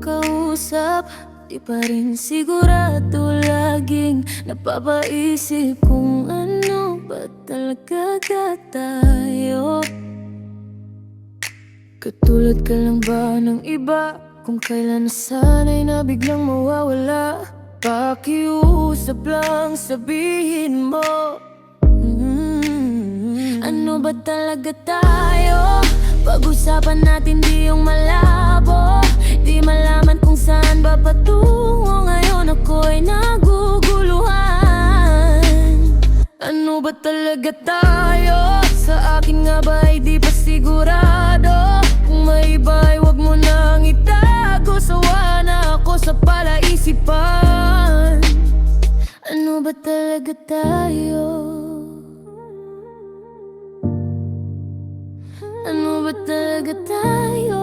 makausap, di pa rin sigurado. Laging napapaisip kung ano ba talaga tayo. Katulad ka lang ba ng iba? Kung kailan nasanay na biglang mawawala. Pakiusap lang, sabihin mo, ano ba talaga tayo? Pag-usapan natin di yung malabo. Di malaman kung saan ba patungo. Ngayon ako'y naguguluhan. Ano ba talaga tayo? Sa akin nga ba ay di pa sigurado. Kung may iba'y wag mo nang itago. Sawa na ako sa palaisipan. Ano ba talaga tayo? Ano ba talaga tayo?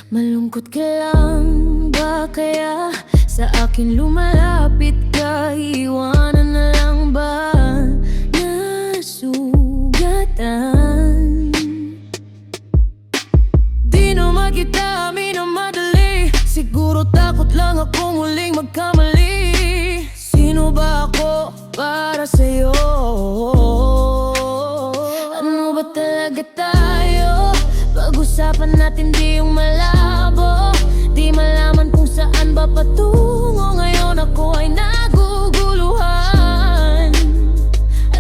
Malungkot ka lang ba kaya? Sa akin lumalapit ka, iwanan na lang ba? Nasugatan. Di naman kita minamadali. Siguro takot lang akong huling magkamali. Sino ba ako para sa'yo? Ano ba talaga tayo? Pag-usapan natin di yung malabo. Di malaman kung saan ba patungo. Ngayon ako ay naguguluhan.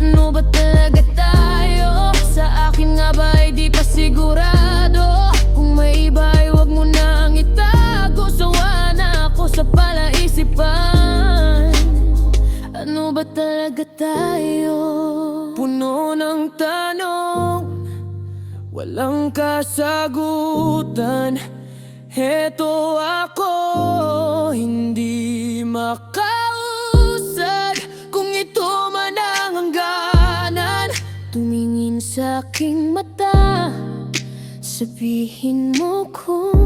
Ano ba talaga tayo? Sa akin nga ba ay di pa sigurado. Kung may iba ay wag mo nang itago. Sawa na ako sa palaisipan. Ano ba talaga tayo? Puno ng tanong, walang kasagutan. Heto ako, hindi makausad. Kung ito man ang hangganan, tumingin sa aking mata. Sabihin mo kung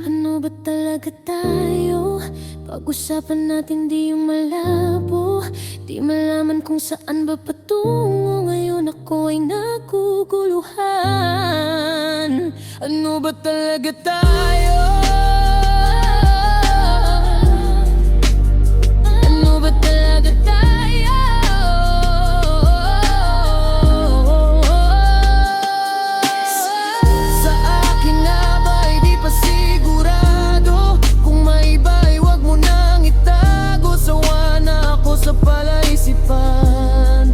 ano ba talaga tayo? Pag-usapan natin di yung malabo. Di malaman kung saan ba patungo. Ngayon ako ay naguguluhan. Ano ba talaga tayo? Ano ba talaga tayo? Sa akin nga ba'y di pa sigurado. Kung may iba'y wag mo nang itago. Sawa na ako sa palaisipan.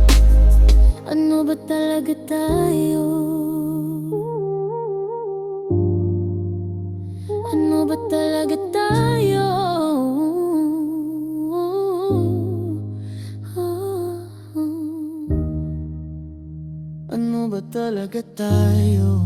Ano ba talaga tayo? Ano ba talaga tayo? Ano ba talaga tayo?